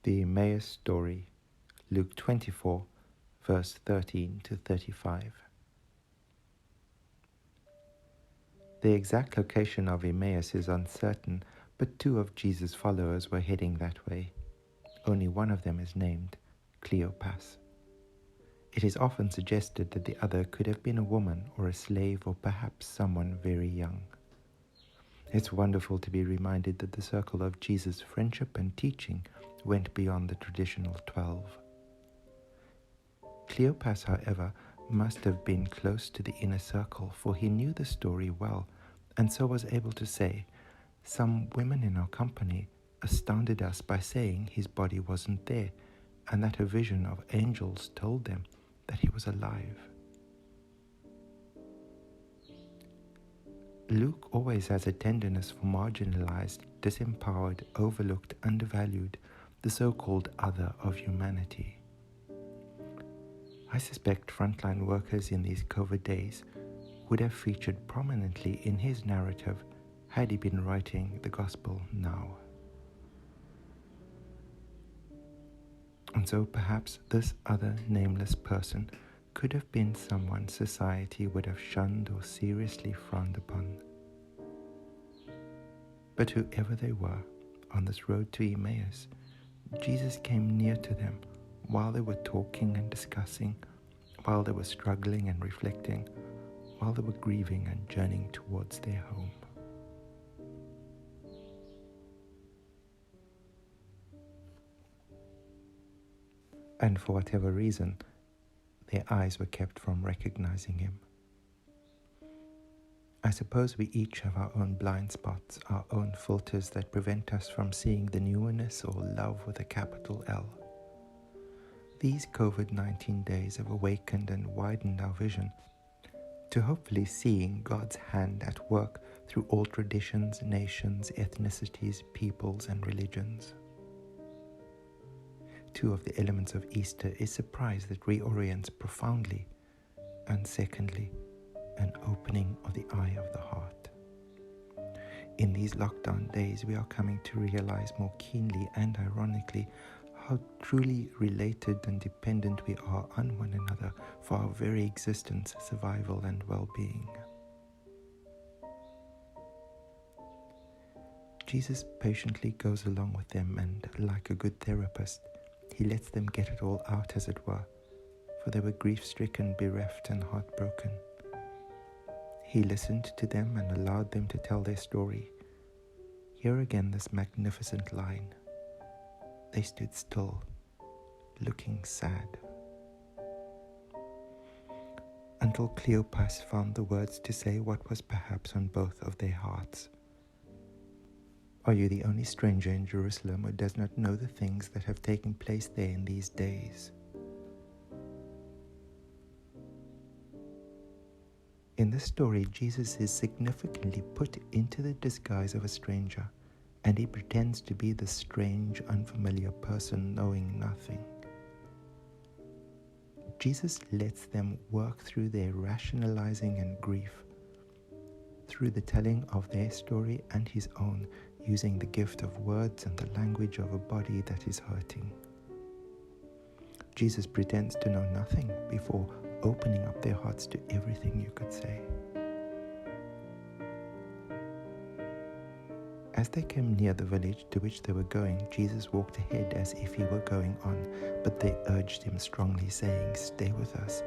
The Emmaus Story, Luke 24, verse 13 to 35. The exact location of Emmaus is uncertain, but two of Jesus' followers were heading that way. Only one of them is named Cleopas. It is often suggested that the other could have been a woman or a slave or perhaps someone very young. It's wonderful to be reminded that the circle of Jesus' friendship and teaching went beyond the traditional 12. Cleopas, however, must have been close to the inner circle, for he knew the story well, and so was able to say, "Some women in our company astounded us by saying his body wasn't there, and that a vision of angels told them that he was alive." Luke always has a tenderness for marginalized, disempowered, overlooked, undervalued, the so-called other of humanity. I suspect frontline workers in these COVID days would have featured prominently in his narrative had he been writing the gospel now. And so perhaps this other nameless person could have been someone society would have shunned or seriously frowned upon. But whoever they were, on this road to Emmaus, Jesus came near to them while they were talking and discussing, while they were struggling and reflecting, while they were grieving and journeying towards their home. And for whatever reason, their eyes were kept from recognizing him. I suppose we each have our own blind spots, our own filters that prevent us from seeing the newness or love with a capital L. These COVID-19 days have awakened and widened our vision to hopefully seeing God's hand at work through all traditions, nations, ethnicities, peoples, and religions. Two of the elements of Easter is surprise that reorients profoundly, and secondly, an opening of the eye of the heart. In these lockdown days, we are coming to realize more keenly and ironically how truly related and dependent we are on one another for our very existence, survival, and well-being. Jesus patiently goes along with them, and like a good therapist, he lets them get it all out, as it were, for they were grief-stricken, bereft, and heartbroken. He listened to them and allowed them to tell their story. Here again this magnificent line: they stood still, looking sad. Until Cleopas found the words to say what was perhaps on both of their hearts. Are you the only stranger in Jerusalem who does not know the things that have taken place there in these days? In this story, Jesus is significantly put into the disguise of a stranger, and he pretends to be the strange, unfamiliar person knowing nothing. Jesus lets them work through their rationalizing and grief, through the telling of their story and his own, using the gift of words and the language of a body that is hurting. Jesus pretends to know nothing before opening up their hearts to everything you could say. As they came near the village to which they were going, Jesus walked ahead as if he were going on, but they urged him strongly, saying, stay with us,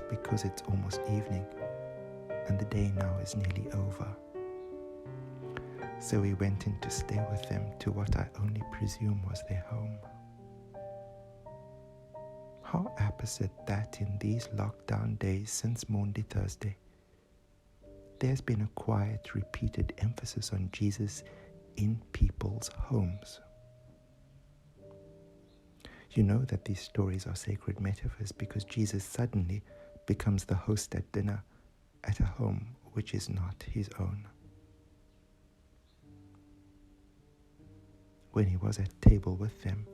because it's almost evening, and the day now is nearly over." So he went in to stay with them to what I only presume was their home. How opposite that in these lockdown days since Maundy Thursday, there's been a quiet, repeated emphasis on Jesus in people's homes. You know that these stories are sacred metaphors because Jesus suddenly becomes the host at dinner at a home which is not his own. When he was at table with them,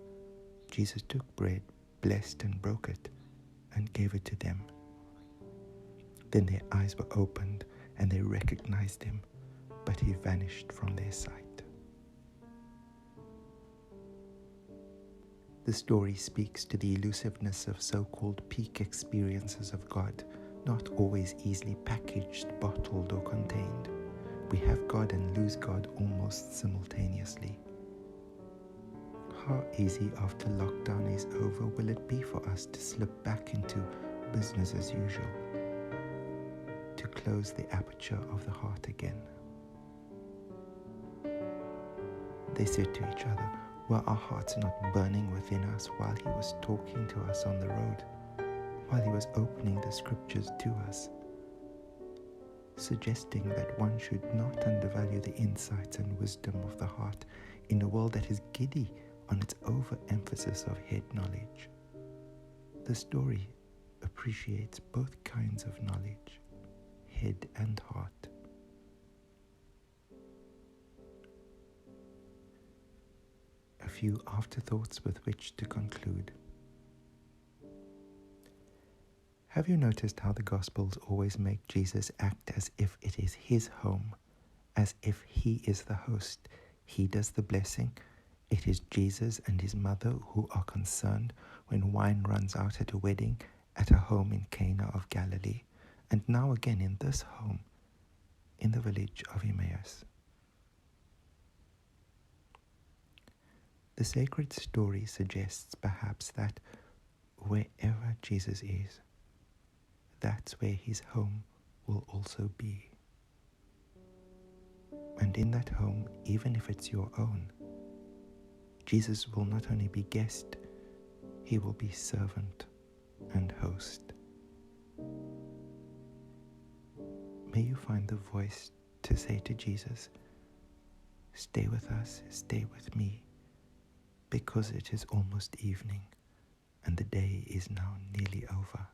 Jesus took bread, blessed and broke it, and gave it to them. Then their eyes were opened, and they recognized him, but he vanished from their sight. The story speaks to the elusiveness of so-called peak experiences of God, not always easily packaged, bottled, or contained. We have God and lose God almost simultaneously. How easy after lockdown is over will it be for us to slip back into business as usual, to close the aperture of the heart again? They said to each other, were our hearts not burning within us while he was talking to us on the road, while he was opening the scriptures to us, suggesting that one should not undervalue the insights and wisdom of the heart in a world that is giddy on its overemphasis of head knowledge. The story appreciates both kinds of knowledge, head and heart. A few afterthoughts with which to conclude. Have you noticed how the Gospels always make Jesus act as if it is his home, as if he is the host, he does the blessing? It is Jesus and his mother who are concerned when wine runs out at a wedding at a home in Cana of Galilee, and now again in this home, in the village of Emmaus. The sacred story suggests perhaps that wherever Jesus is, that's where his home will also be. And in that home, even if it's your own, Jesus will not only be guest, he will be servant and host. May you find the voice to say to Jesus, stay with us, stay with me, because it is almost evening and the day is now nearly over.